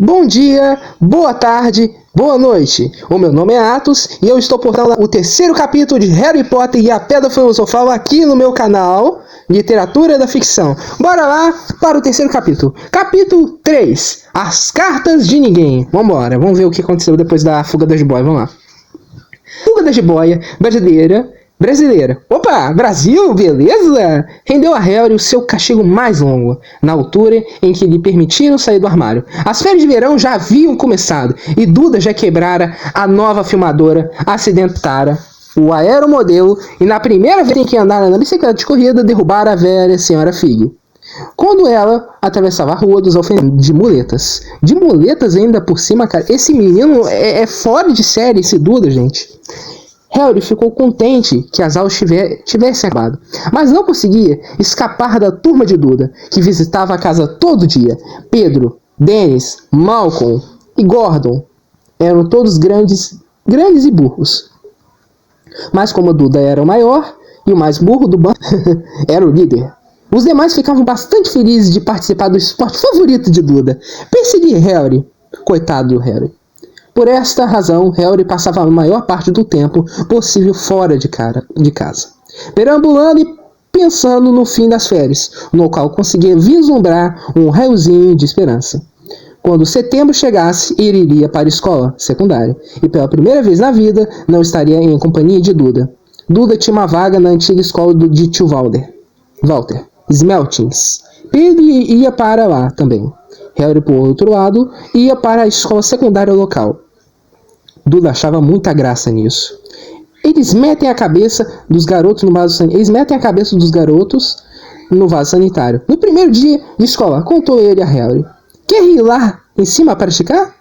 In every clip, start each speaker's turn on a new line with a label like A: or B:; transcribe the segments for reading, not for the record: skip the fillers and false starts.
A: Bom dia, boa tarde, boa noite. O meu nome é Atos e eu estou portando o terceiro capítulo de Harry Potter e a Pedra Filosofal aqui no meu canal Literatura da Ficção. Bora lá para o terceiro capítulo. Capítulo 3, As Cartas de Ninguém. Vambora, vamos ver o que aconteceu depois da fuga da jiboia, vamos lá. Fuga da jiboia brasileira. Opa, Brasil, beleza? Rendeu a Harry o seu castigo mais longo, na altura em que lhe permitiram sair do armário. As férias de verão já haviam começado, e Duda já quebrara a nova filmadora, acidentara o aeromodelo, e na primeira vez em que andara na bicicleta de corrida, derrubara a velha senhora Fig. Quando ela atravessava a rua dos alfenetes de muletas. De muletas ainda por cima, cara. Esse menino é fora de série, esse Duda, gente. Harry ficou contente que as aulas tivessem acabado, mas não conseguia escapar da turma de Duda, que visitava a casa todo dia. Pedro, Dennis, Malcolm e Gordon eram todos grandes e burros. Mas como Duda era o maior e o mais burro do bando, era o líder. Os demais ficavam bastante felizes de participar do esporte favorito de Duda, perseguir Harry. Coitado do Harry. Por esta razão, Harry passava a maior parte do tempo possível fora de casa, perambulando e pensando no fim das férias, no qual conseguia vislumbrar um raiozinho de esperança. Quando setembro chegasse, ele iria para a escola secundária, e pela primeira vez na vida não estaria em companhia de Duda. Duda tinha uma vaga na antiga escola de tio Walter, Smeltings. Pedro ia para lá também. Harry, por outro lado, ia para a escola secundária local. Duda achava muita graça nisso. Eles metem a cabeça dos garotos no vaso sanitário. No primeiro dia de escola, contou ele a Harry. Quer ir lá em cima para esticar?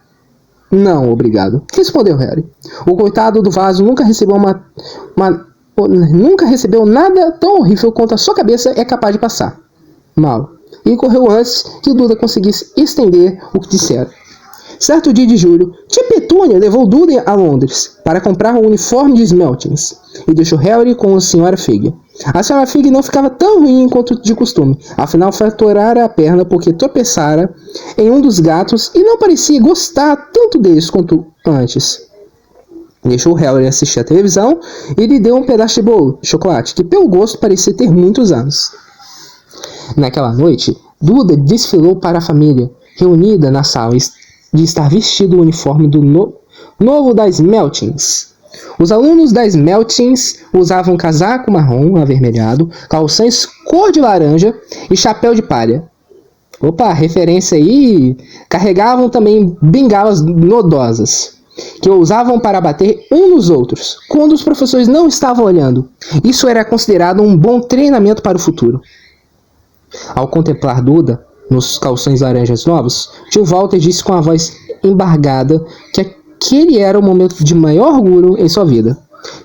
A: Não, obrigado, respondeu Harry. O coitado do vaso nunca recebeu nada tão horrível quanto a sua cabeça é capaz de passar. Mal. E correu antes que Duda conseguisse estender o que dissera. Certo dia de julho, tia Petúnia levou Duda a Londres para comprar um uniforme de Smeltings e deixou Harry com a senhora Fig. A senhora Fig não ficava tão ruim quanto de costume, afinal fraturara a perna porque tropeçara em um dos gatos e não parecia gostar tanto deles quanto antes. Deixou Harry assistir a televisão e lhe deu um pedaço de bolo de chocolate que pelo gosto parecia ter muitos anos. Naquela noite, Duda desfilou para a família, reunida na sala de estar vestido o uniforme do novo da Smeltings. Os alunos da Smeltings usavam casaco marrom avermelhado, calções cor de laranja e chapéu de palha. Opa, referência aí! Carregavam também bengalas nodosas, que usavam para bater uns nos outros, quando os professores não estavam olhando. Isso era considerado um bom treinamento para o futuro. Ao contemplar Duda nos calções laranjas novos, tio Walter disse com a voz embargada que aquele era o momento de maior orgulho em sua vida.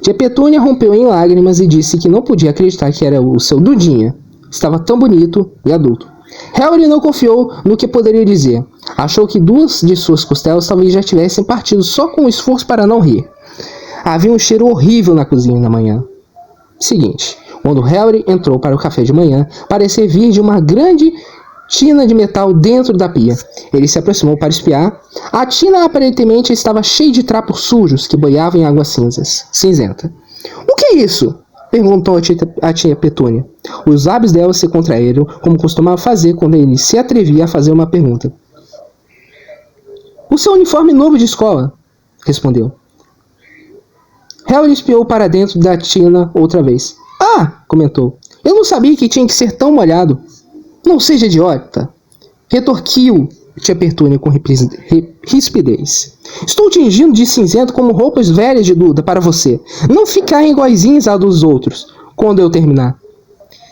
A: Tia Petúnia rompeu em lágrimas e disse que não podia acreditar que era o seu Dudinha. Estava tão bonito e adulto. Harry não confiou no que poderia dizer. Achou que duas de suas costelas talvez já tivessem partido só com esforço para não rir. Havia um cheiro horrível na cozinha na manhã seguinte. Quando Harry entrou para o café de manhã, parecia vir de uma grande tina de metal dentro da pia. Ele se aproximou para espiar. A tina aparentemente estava cheia de trapos sujos que boiavam em água cinzenta. O que é isso? Perguntou a tia Petúnia. Os lábios dela se contraíram, como costumava fazer quando ele se atrevia a fazer uma pergunta. O seu uniforme novo de escola, respondeu. Harry espiou para dentro da tina outra vez. Ah, comentou. Eu não sabia que tinha que ser tão molhado. Não seja idiota, retorquiu tia Petúnia com rispidez. Estou tingindo de cinzento como roupas velhas de Duda para você. Não ficarem iguaizinhas a dos outros quando eu terminar.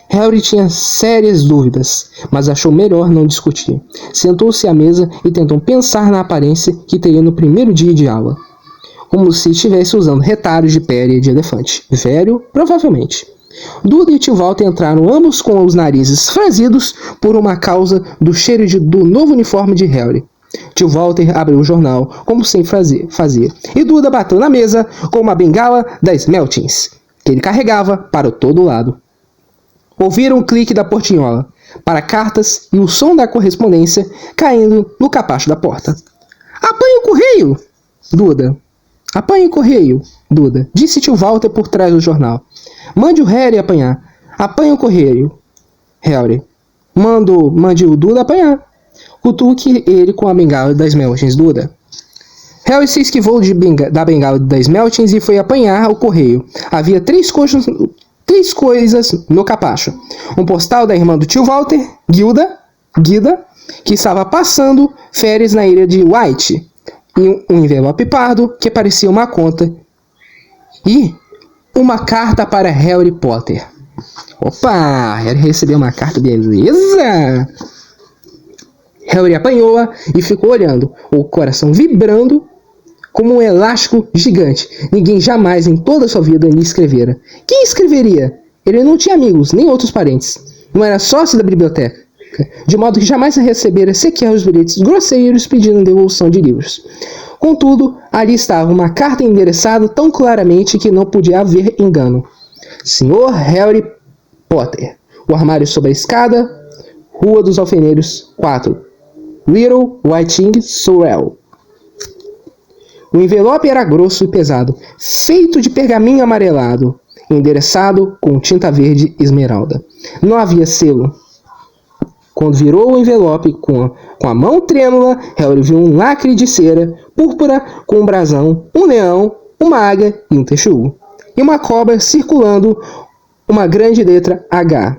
A: Harry tinha sérias dúvidas, mas achou melhor não discutir. Sentou-se à mesa e tentou pensar na aparência que teria no primeiro dia de aula. Como se estivesse usando retalhos de pele de elefante. Velho, provavelmente. Duda e tio Walter entraram ambos com os narizes franzidos por uma causa do cheiro do novo uniforme de Harry. Tio Walter abriu o jornal, como sempre fazia, e Duda bateu na mesa com uma bengala da Smeltings, que ele carregava para todo lado. Ouviram um clique da portinhola. para cartas e o som da correspondência caindo no capacho da porta. Apanhe o correio, Duda. Apanhe o correio, Duda, disse tio Walter por trás do jornal. Mande o Harry apanhar. Apanhe o correio, Harry. Mande o Duda apanhar. Cutuque ele com a bengala das Meltings, Duda. Harry se esquivou da bengala das Meltings e foi apanhar o correio. Havia três coisas no capacho. Um postal da irmã do tio Walter, Guida, que estava passando férias na ilha de White, e um envelope pardo que parecia uma conta, e uma carta para Harry Potter. Opa! Harry recebeu uma carta, beleza! Harry apanhou-a e ficou olhando, o coração vibrando como um elástico gigante. Ninguém jamais em toda a sua vida lhe escrevera. Quem escreveria? Ele não tinha amigos, nem outros parentes. Não era sócio da biblioteca, de modo que jamais recebera sequer os bilhetes grosseiros pedindo devolução de livros. Contudo, ali estava uma carta endereçada tão claramente que não podia haver engano. Sr. Harry Potter. O armário sobre a escada, Rua dos Alfeneiros 4. Little Whiting, Surrey. O envelope era grosso e pesado, feito de pergaminho amarelado, endereçado com tinta verde esmeralda. Não havia selo. Quando virou o envelope com a mão trêmula, Harry viu um lacre de cera púrpura com um brasão, um leão, uma águia e um texugo, e uma cobra circulando uma grande letra H.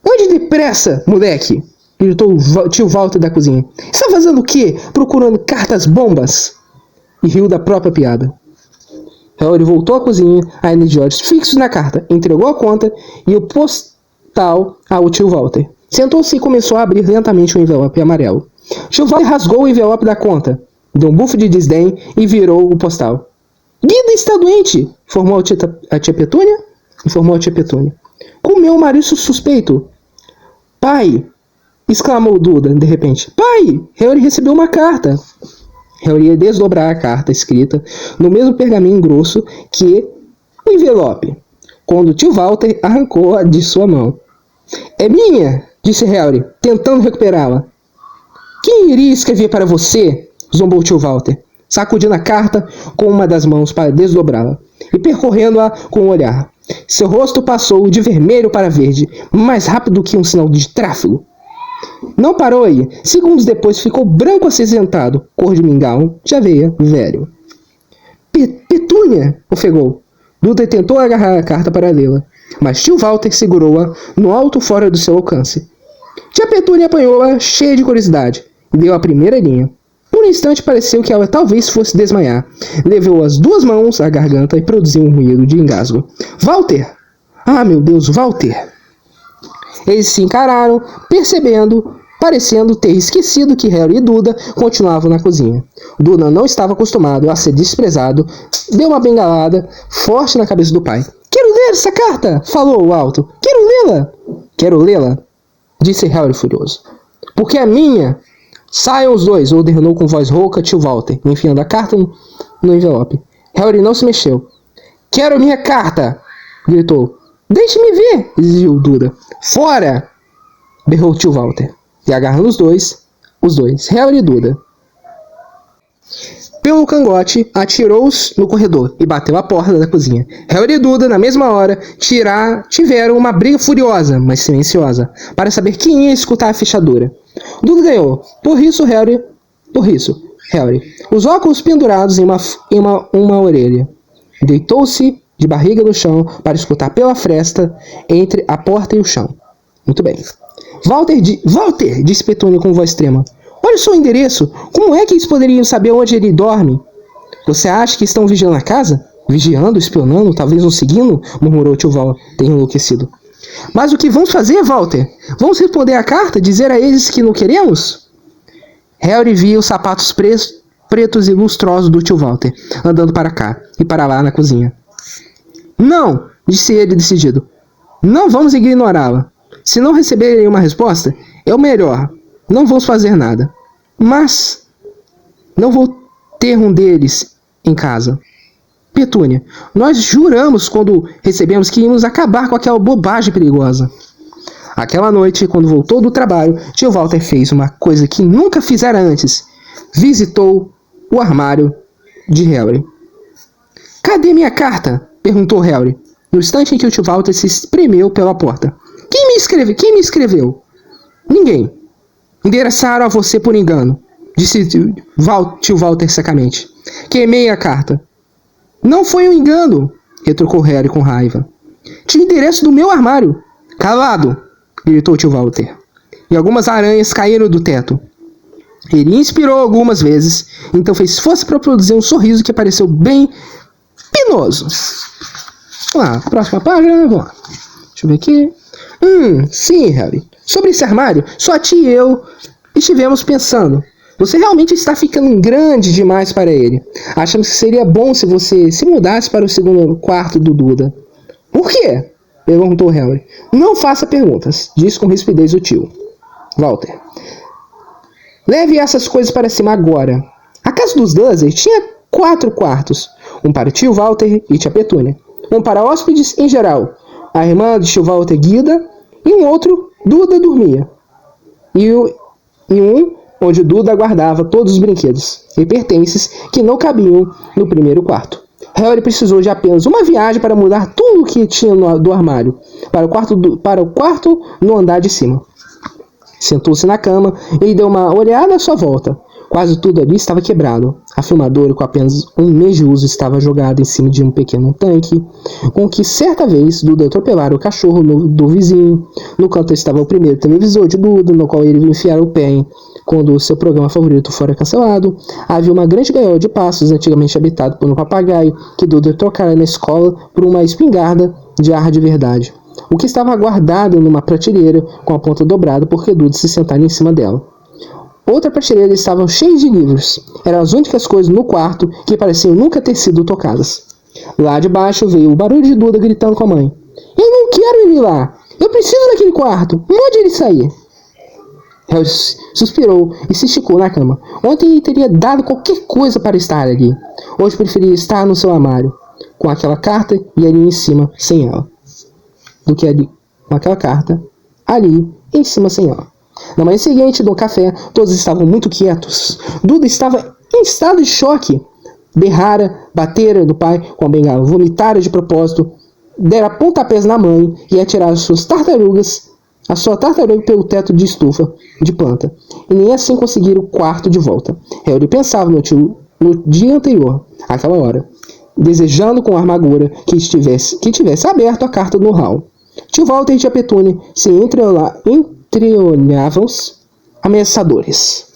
A: Ande depressa, moleque! Gritou o tio Walter da cozinha. Está fazendo o quê? Procurando cartas bombas? E riu da própria piada. Harry voltou à cozinha, ainda de olhos fixos na carta, entregou a conta e o postal ao tio Walter. Sentou-se e começou a abrir lentamente o envelope amarelo. Tio Walter rasgou o envelope da conta, deu um bufo de desdém e virou o postal. Guida está doente, informou a tia Petúnia. Com meu marido suspeito. Pai! Exclamou Duda, de repente. Pai! Harry recebeu uma carta. Harry ia desdobrar a carta escrita no mesmo pergaminho grosso que o envelope, quando o tio Walter arrancou-a de sua mão. É minha! Disse Harry, tentando recuperá-la. Quem iria escrever para você? Zombou o tio Walter, sacudindo a carta com uma das mãos para desdobrá-la e percorrendo-a com o olhar. Seu rosto passou de vermelho para verde, mais rápido que um sinal de tráfego. Não parou aí. Segundos depois ficou branco acinzentado, cor de mingau, de aveia, velho. Petúnia! Ofegou. Duda tentou agarrar a carta para lê-la, mas tio Walter segurou-a no alto fora do seu alcance. Tia Petúnia apanhou-a, cheia de curiosidade, e deu a primeira linha. Por um instante pareceu que ela talvez fosse desmaiar. Levou as duas mãos à garganta e produziu um ruído de engasgo. Walter! Ah, meu Deus, Walter! Eles se encararam, parecendo ter esquecido que Harry e Duda continuavam na cozinha. Duda não estava acostumado a ser desprezado, deu uma bengalada forte na cabeça do pai. Quero ler essa carta! Falou alto. Quero lê-la, disse Harry furioso. Porque é minha! Saiam os dois, ordenou com voz rouca tio Walter, enfiando a carta no envelope. Harry não se mexeu. Quero minha carta! Gritou. Deixe-me ver! Exigiu Duda. Fora! Berrou tio Walter. E agarrando os dois, Harry e Duda, pelo cangote, atirou-os no corredor e bateu a porta da cozinha. Harry e Duda, na mesma hora, tiveram uma briga furiosa, mas silenciosa, para saber quem ia escutar a fechadura. Duda ganhou. Por isso, Harry, os óculos pendurados em uma orelha. Deitou-se de barriga no chão para escutar pela fresta entre a porta e o chão. Muito bem. Walter, disse Petúnia com voz trema. Olha o seu endereço. Como é que eles poderiam saber onde ele dorme? Você acha que estão vigiando a casa? Vigiando, espionando, talvez nos seguindo? Murmurou tio Walter, enlouquecido. Mas o que vamos fazer, Walter? Vamos responder a carta? Dizer a eles que não queremos? Harry via os sapatos pretos e lustrosos do tio Walter, andando para cá e para lá na cozinha. Não, disse ele decidido. Não vamos ignorá-la. Se não receberem uma resposta, é o melhor. Não vamos fazer nada. Mas não vou ter um deles em casa. Petúnia, nós juramos quando recebemos que íamos acabar com aquela bobagem perigosa. Aquela noite, quando voltou do trabalho, tio Walter fez uma coisa que nunca fizera antes. Visitou o armário de Harry. Cadê minha carta? Perguntou Harry, no instante em que o tio Walter se espremeu pela porta. Quem me escreveu? Ninguém. Endereçaram a você por engano, disse tio Walter secamente. Queimei a carta. Não foi um engano, retrucou Harry com raiva. Tinha o endereço do meu armário. Calado, gritou tio Walter. E algumas aranhas caíram do teto. Ele inspirou algumas vezes, então fez força para produzir um sorriso que pareceu bem penoso. Vamos lá, próxima página, vamos lá. Deixa eu ver aqui. Sim, Harry. Sobre esse armário, só a tia e eu estivemos pensando. Você realmente está ficando grande demais para ele. Achamos que seria bom se você se mudasse para o segundo quarto do Duda. Por quê? Perguntou Harry. Não faça perguntas, disse com rispidez o tio Walter. Leve essas coisas para cima agora. A casa dos Dursley tinha 4 quartos. Um para tio Walter e tia Petúnia. Um para hóspedes em geral. A irmã de tio Walter, Guida. E um outro, Duda dormia. E um onde o Duda guardava todos os brinquedos e pertences que não cabiam no primeiro quarto. Harry precisou de apenas uma viagem para mudar tudo o que tinha do armário para o quarto no andar de cima. Sentou-se na cama e deu uma olhada à sua volta. Quase tudo ali estava quebrado. A filmadora, com apenas um mês de uso, estava jogada em cima de um pequeno tanque, com que certa vez Duda atropelara o cachorro do vizinho. No canto estava o primeiro televisor de Duda, no qual ele enfiara o pé quando o seu programa favorito fora cancelado. Havia uma grande gaiola de passos, antigamente habitada por um papagaio, que Duda trocara na escola por uma espingarda de ar de verdade, o que estava guardado numa prateleira com a ponta dobrada porque Duda se sentara em cima dela. Outra prateleira estava cheia de livros. Eram as únicas coisas no quarto que pareciam nunca ter sido tocadas. Lá de baixo veio o barulho de Duda gritando com a mãe. Eu não quero ir lá! Eu preciso daquele quarto! Mande ele sair! Harry suspirou e se esticou na cama. Ontem ele teria dado qualquer coisa para estar ali. Hoje preferia estar no seu armário, com aquela carta e ali em cima sem ela, do que ali com aquela carta ali em cima sem ela. Na manhã seguinte do café, todos estavam muito quietos. Duda estava em estado de choque. Berrara, batera do pai com a bengala, vomitara de propósito, dera pontapés na mãe e atirara a sua tartaruga pelo teto de estufa de planta. E nem assim conseguiram o quarto de volta. Harry pensava no dia anterior, àquela hora, desejando com amargura que tivesse aberto a carta no hall. Tio Walter e tia Petúnia se entreolhavam-se ameaçadores.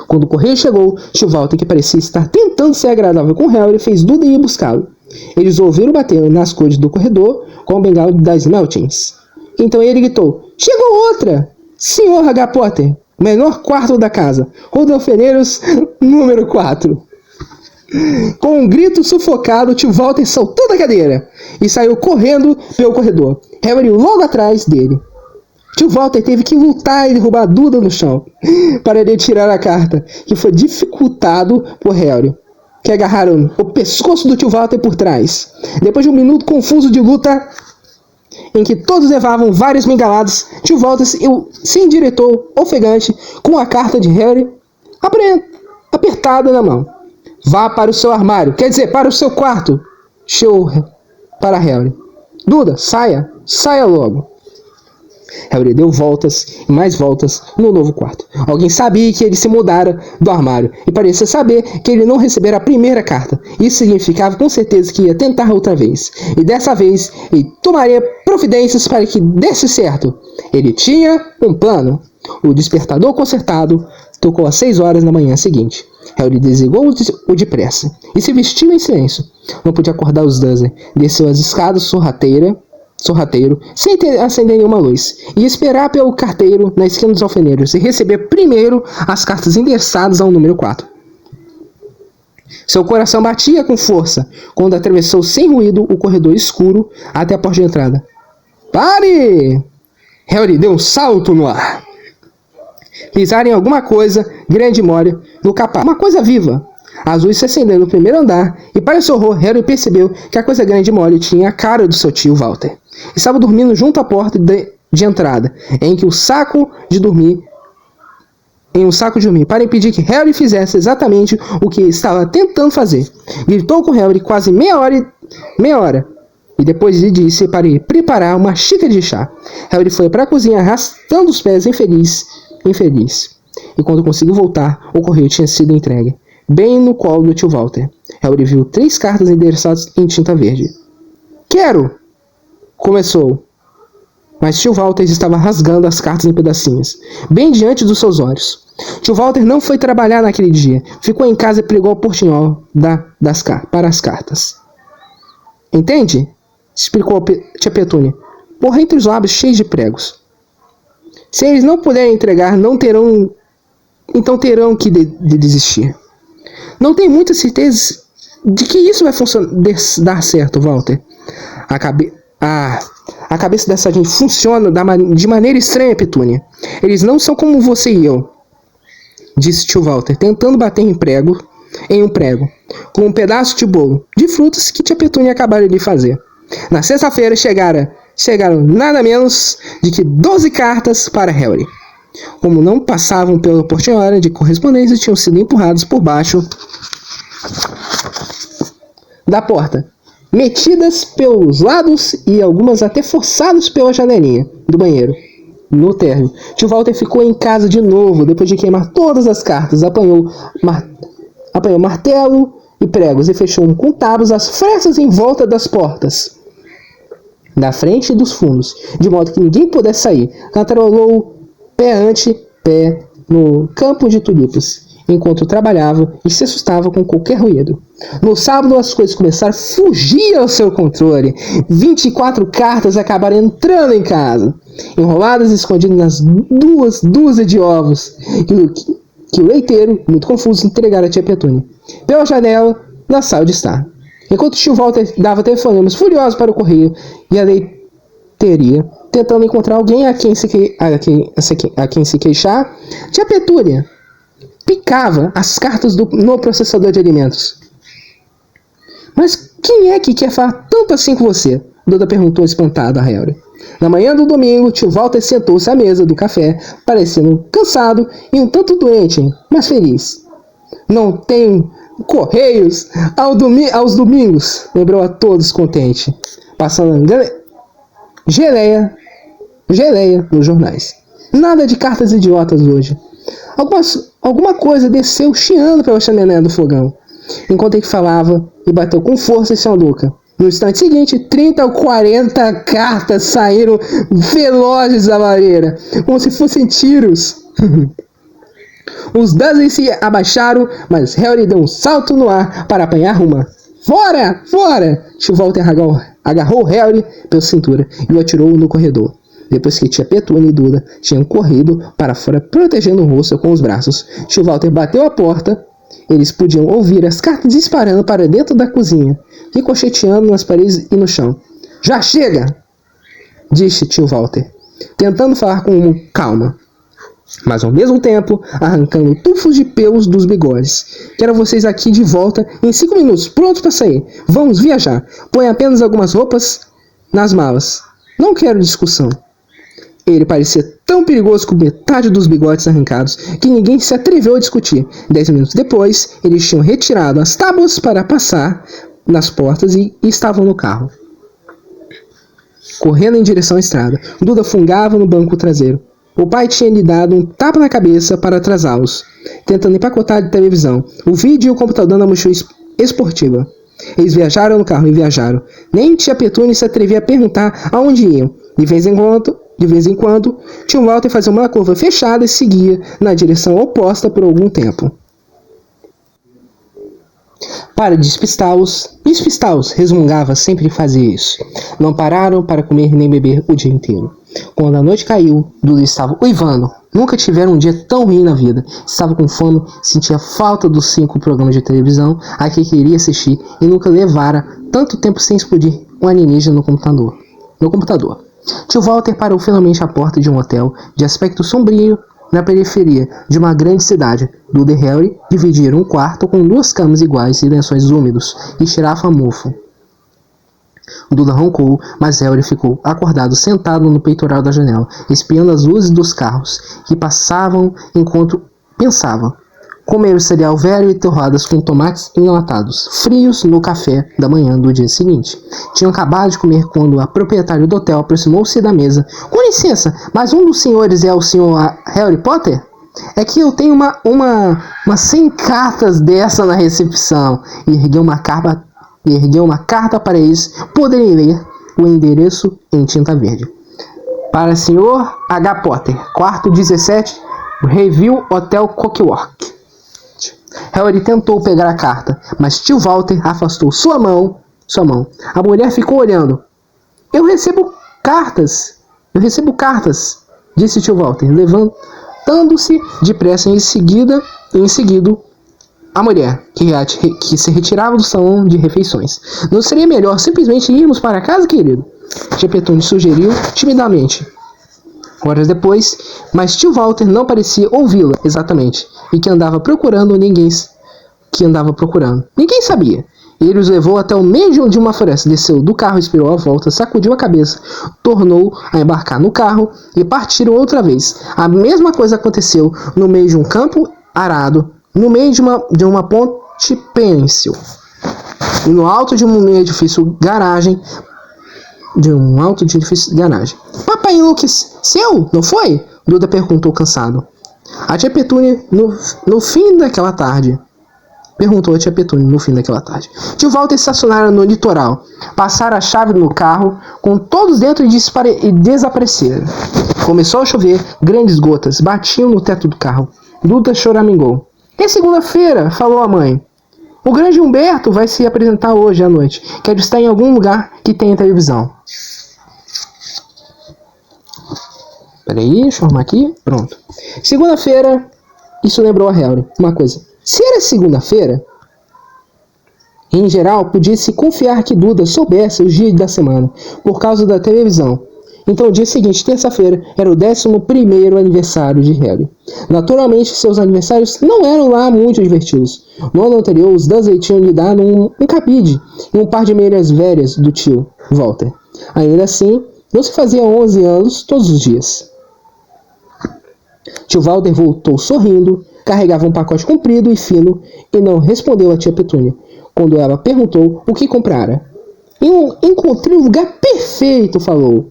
A: Quando o correio chegou, tio Walter, que parecia estar tentando ser agradável com Harry, fez Duda ir buscá-lo. Eles ouviram bater nas cores do corredor com o bengala das Meltings. Então ele gritou: Chegou outra! Senhor H. Potter, o menor quarto da casa, Rodolfeneiros número 4. Com um grito sufocado, tio Walter saltou da cadeira e saiu correndo pelo corredor. Harry logo atrás dele. Tio Walter teve que lutar e derrubar a Duda no chão para ele tirar a carta, que foi dificultado por Harry, que agarraram o pescoço do tio Walter por trás. Depois de um minuto confuso de luta, em que todos levavam várias bengaladas, tio Walter se endireitou, ofegante, com a carta de Harry apertada na mão. Vá para o seu armário, quer dizer, para o seu quarto, chiou para Harry. Duda, saia logo. Harry deu voltas e mais voltas no novo quarto. Alguém sabia que ele se mudara do armário e parecia saber que ele não recebera a primeira carta. Isso significava com certeza que ia tentar outra vez. E dessa vez ele tomaria providências para que desse certo. Ele tinha um plano. O despertador consertado tocou às 6 horas da manhã seguinte. Harry desligou-o depressa e se vestiu em silêncio. Não podia acordar os Dursley. Desceu as escadas sorrateiro, sem acender nenhuma luz, e esperar pelo carteiro na esquina dos alfeneiros e receber primeiro as cartas endereçadas ao número 4. Seu coração batia com força quando atravessou sem ruído o corredor escuro até a porta de entrada. Pare! Harry deu um salto no ar. Pisar em alguma coisa grande e mole no capaz. Uma coisa viva. As luzes se acenderam no primeiro andar e, para seu horror, Harry percebeu que a coisa grande e mole tinha a cara do seu tio Walter. Estava dormindo junto à porta de entrada, em um saco de dormir, para impedir que Harry fizesse exatamente o que estava tentando fazer. Gritou com Harry quase meia hora, e depois lhe disse para ir preparar uma xícara de chá. Harry foi para a cozinha arrastando os pés infeliz. E quando conseguiu voltar, o correio tinha sido entregue, bem no colo do tio Walter. Harry viu 3 cartas endereçadas em tinta verde. "Quero!" começou. Mas tio Walter estava rasgando as cartas em pedacinhos, bem diante dos seus olhos. Tio Walter não foi trabalhar naquele dia. Ficou em casa e pregou o portinhol para as cartas. "Entende?" explicou tia Petúnia, por entre os lábios cheios de pregos. "Se eles não puderem entregar, então terão que desistir. Não tenho muita certeza de que isso vai dar certo, Walter. A cabeça dessa gente funciona de maneira estranha, Petúnia. Eles não são como você e eu", disse tio Walter, tentando bater em um prego, com um pedaço de bolo de frutas que tia Petúnia acabara de fazer. Na sexta-feira chegaram nada menos de que 12 cartas para Harry. Como não passavam pela portinhola de correspondência, tinham sido empurrados por baixo da porta, metidas pelos lados e algumas até forçadas pela janelinha do banheiro. No térreo, tio Walter ficou em casa de novo, depois de queimar todas as cartas. Apanhou martelo e pregos e fechou com tábuas as frestas em volta das portas, da frente e dos fundos, de modo que ninguém pudesse sair. Cantarolou pé ante pé no campo de tulipas, enquanto trabalhava e se assustava com qualquer ruído. No sábado as coisas começaram a fugir ao seu controle. 24 cartas acabaram entrando em casa, enroladas e escondidas nas 2 dúzias de ovos que o leiteiro, muito confuso, entregara a tia Petúnia pela janela da sala de estar. Enquanto o tio Walter dava telefonemas furiosos para o correio e a leiteria, tentando encontrar alguém a quem se queixar, tia Petúnia picava as cartas no processador de alimentos. "Mas quem é que quer falar tanto assim com você?" Duda perguntou espantada a Harry. Na manhã do domingo, tio Walter sentou-se à mesa do café, parecendo cansado e um tanto doente, mas feliz. "Não tem correios aos domingos", lembrou a todos contente, passando geleia nos jornais. "Nada de cartas idiotas hoje." Alguma coisa desceu chiando pela chaminé do fogão, enquanto ele falava, e bateu com força em sua nuca. No instante seguinte, 30 ou 40 cartas saíram velozes da lareira, como se fossem tiros. Os Dursley se abaixaram, mas Harry deu um salto no ar para apanhar uma. "Fora! Fora!" Tio Walter agarrou Harry pela cintura e o atirou no corredor. Depois que tia Petúnia e Duda tinham corrido para fora, protegendo o rosto com os braços, tio Walter bateu a porta. Eles podiam ouvir as cartas disparando para dentro da cozinha, ricocheteando nas paredes e no chão. "Já chega!" disse tio Walter, tentando falar com calma, mas ao mesmo tempo arrancando tufos de pelos dos bigodes. "Quero vocês aqui de volta em 5 minutos, prontos para sair. Vamos viajar. Põe apenas algumas roupas nas malas. Não quero discussão." Ele parecia tão perigoso com metade dos bigodes arrancados que ninguém se atreveu a discutir. 10 minutos depois, eles tinham retirado as tábuas para passar nas portas e estavam no carro, correndo em direção à estrada. Duda fungava no banco traseiro. O pai tinha lhe dado um tapa na cabeça para atrasá-los, tentando empacotar a televisão, o vídeo e o computador na mochila esportiva. Eles viajaram no carro e viajaram. Nem tia Petúnia se atrevia a perguntar aonde iam. De vez em quando, tio Walter fazia uma curva fechada e seguia na direção oposta por algum tempo. Para despistá-los, resmungava sempre fazia isso. Não pararam para comer nem beber o dia inteiro. Quando a noite caiu, Duda estava uivando. Nunca tiveram um dia tão ruim na vida. Estava com fome, sentia falta dos 5 programas de televisão a que queria assistir e nunca levara tanto tempo sem explodir um alienígena no computador. Tio Walter parou finalmente à porta de um hotel de aspecto sombrio na periferia de uma grande cidade. Duda e Harry dividiram um quarto com 2 camas iguais e lençóis úmidos e cheiravam a mofo. Duda roncou, mas Harry ficou acordado sentado no peitoral da janela, espiando as luzes dos carros que passavam enquanto pensava. Comer o cereal velho e torradas com tomates enlatados, frios no café da manhã do dia seguinte. Tinham acabado de comer quando a proprietária do hotel aproximou-se da mesa. Com licença, mas um dos senhores é o senhor Harry Potter? É que eu tenho umas 100 cartas dessa na recepção. E ergueu uma carta para eles poderem ler o endereço em tinta verde. Para senhor H. Potter, quarto 17, Review Hotel Cockwork. Harry tentou pegar a carta, mas tio Walter afastou sua mão. A mulher ficou olhando. Eu recebo cartas, disse tio Walter, levantando-se depressa em seguida, a mulher, que se retirava do salão de refeições. Não seria melhor simplesmente irmos para casa, querido? Tia Petúnia sugeriu timidamente. Horas depois, mas tio Walter não parecia ouvi-la exatamente, e que andava procurando. Ninguém sabia. Ele os levou até o meio de uma floresta, desceu do carro, esperou a volta, sacudiu a cabeça, tornou a embarcar no carro e partiram outra vez. A mesma coisa aconteceu no meio de um campo arado, no meio de uma ponte pêncil, e no alto de um edifício garagem. Papai enlouqueceu, não foi? Duda perguntou cansado. A tia Petúnia, no fim daquela tarde. Tio Walter estacionara no litoral. Passara a chave no carro, com todos dentro e desapareceram. Começou a chover, grandes gotas batiam no teto do carro. Duda choramingou. É segunda-feira, falou a mãe. O grande Humberto vai se apresentar hoje à noite. Quero estar em algum lugar que tenha televisão. Peraí, deixa eu arrumar aqui. Pronto. Segunda-feira, isso lembrou a Harry uma coisa. Se era segunda-feira, em geral, podia-se confiar que Duda soubesse os dias da semana, por causa da televisão. Então, o dia seguinte, terça-feira, era o 11º aniversário de Harry. Naturalmente, seus aniversários não eram lá muito divertidos. No ano anterior, os Dursley tinham lhe dado um cabide e um par de meias velhas do tio Walter. Ainda assim, não se fazia 11 anos todos os dias. Tio Walter voltou sorrindo, carregava um pacote comprido e fino e não respondeu a tia Petúnia quando ela perguntou o que comprara. Encontrei o lugar perfeito, falou.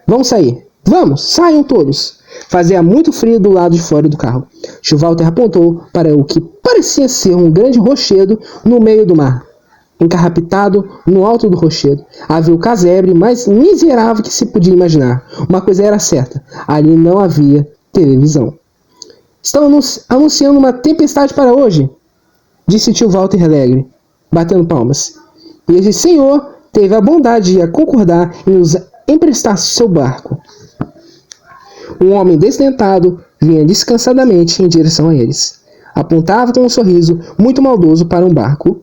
A: Vamos sair. Vamos, saiam todos. Fazia muito frio do lado de fora do carro. Tio Walter apontou para o que parecia ser um grande rochedo no meio do mar. Encarrapitado no alto do rochedo, havia o casebre mais miserável que se podia imaginar. Uma coisa era certa, ali não havia televisão. Estão anunciando uma tempestade para hoje, disse tio Walter alegre, batendo palmas. E esse senhor teve a bondade de concordar em nos emprestar seu barco. Um homem desdentado vinha descansadamente em direção a eles. Apontava com um sorriso muito maldoso para um barco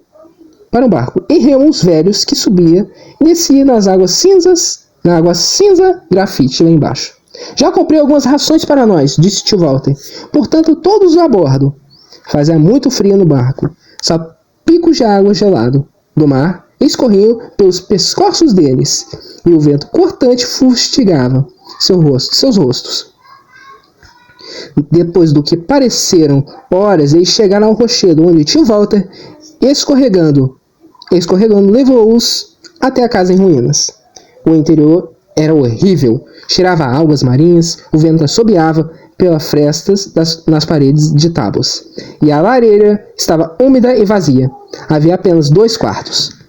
A: em remos velhos que subia e descia na água cinza grafite lá embaixo. Já comprei algumas rações para nós, disse tio Walter. Portanto, todos a bordo. Fazia muito frio no barco. Só picos de água gelado do mar escorriam pelos pescoços deles, e o vento cortante fustigava seus rostos. Depois do que pareceram horas, eles chegaram ao rochedo, onde tio Walter, escorregando, levou-os até a casa em ruínas. O interior era horrível, cheirava a algas marinhas, o vento assobiava pelas frestas nas paredes de tábuas, e a lareira estava úmida e vazia. Havia apenas 2 quartos.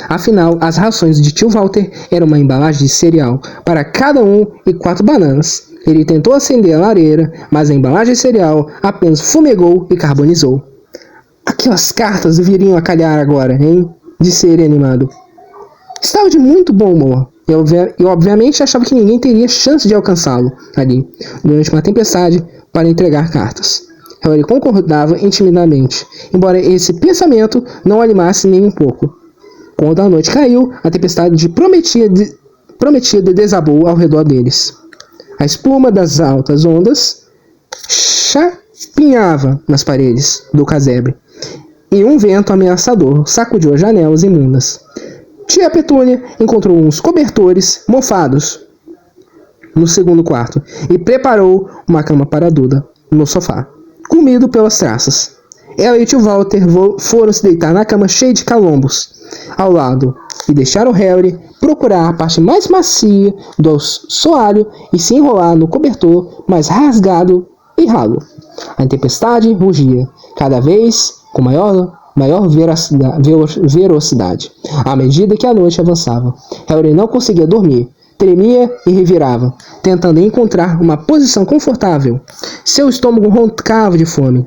A: Afinal, as rações de tio Walter eram uma embalagem de cereal para cada um e 4 bananas. Ele tentou acender a lareira, mas a embalagem de cereal apenas fumegou e carbonizou. Aquelas cartas viriam a calhar agora, hein? Disse ele animado. Estava de muito bom humor. E obviamente achava que ninguém teria chance de alcançá-lo ali, durante uma tempestade, para entregar cartas. Harry concordava intimidamente, embora esse pensamento não animasse nem um pouco. Quando a noite caiu, a tempestade prometida desabou ao redor deles. A espuma das altas ondas chapinhava nas paredes do casebre, e um vento ameaçador sacudiu as janelas imundas. Tia Petúnia encontrou uns cobertores mofados no segundo quarto e preparou uma cama para Duda no sofá, comido pelas traças. Ela e tio Walter foram se deitar na cama cheia de calombos ao lado e deixaram Harry procurar a parte mais macia do soalho e se enrolar no cobertor mais rasgado e ralo. A tempestade rugia, cada vez com maior velocidade. À medida que a noite avançava, Harry não conseguia dormir. Tremia e revirava, tentando encontrar uma posição confortável. Seu estômago roncava de fome.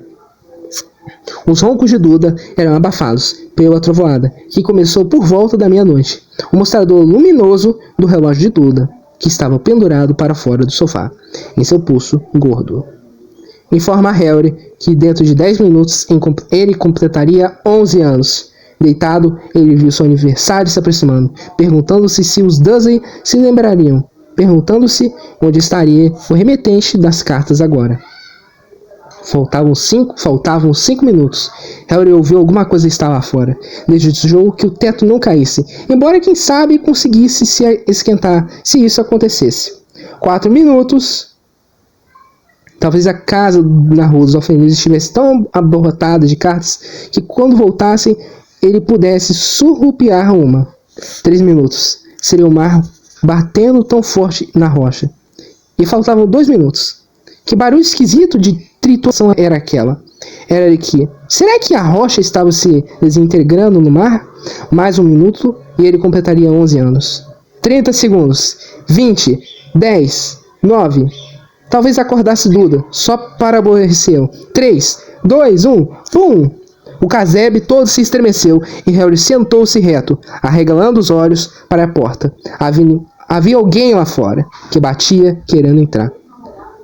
A: Os roncos de Duda eram abafados pela trovoada, que começou por volta da meia-noite. O mostrador luminoso do relógio de Duda, que estava pendurado para fora do sofá, em seu pulso gordo, informa a Harry que dentro de 10 minutos ele completaria 11 anos. Deitado, ele viu seu aniversário se aproximando, perguntando-se se os Dursley se lembrariam, perguntando-se onde estaria o remetente das cartas agora. Faltavam 5 minutos. Harry ouviu alguma coisa estar lá fora. Desejou que o teto não caísse, embora quem sabe conseguisse se esquentar se isso acontecesse. 4 minutos. Talvez a casa na Rua dos Alfenídeos estivesse tão abarrotada de cartas que quando voltassem ele pudesse surrupiar uma. 3 minutos. Seria o mar batendo tão forte na rocha. E faltavam 2 minutos. Que barulho esquisito de trituração era aquela? Era que... Será que a rocha estava se desintegrando no mar? Mais 1 minuto e ele completaria 11 anos. 30 segundos. 20. 10. 9. Talvez acordasse Duda, só para aborrecê-lo. 3, 2, 1. Pum! O casebre todo se estremeceu e Harry sentou-se reto, arregalando os olhos para a porta. Havia alguém lá fora, que batia querendo entrar.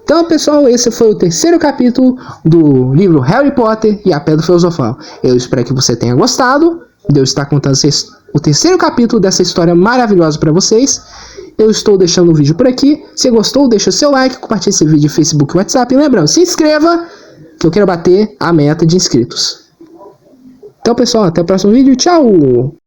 A: Então, pessoal, esse foi o 3º capítulo do livro Harry Potter e a Pedra Filosofal. Eu espero que você tenha gostado. Deus está contando o 3º capítulo dessa história maravilhosa para vocês. Eu estou deixando o vídeo por aqui. Se gostou, deixa o seu like, compartilhe esse vídeo no Facebook e WhatsApp. E lembrando, se inscreva, que eu quero bater a meta de inscritos. Então, pessoal, até o próximo vídeo. Tchau!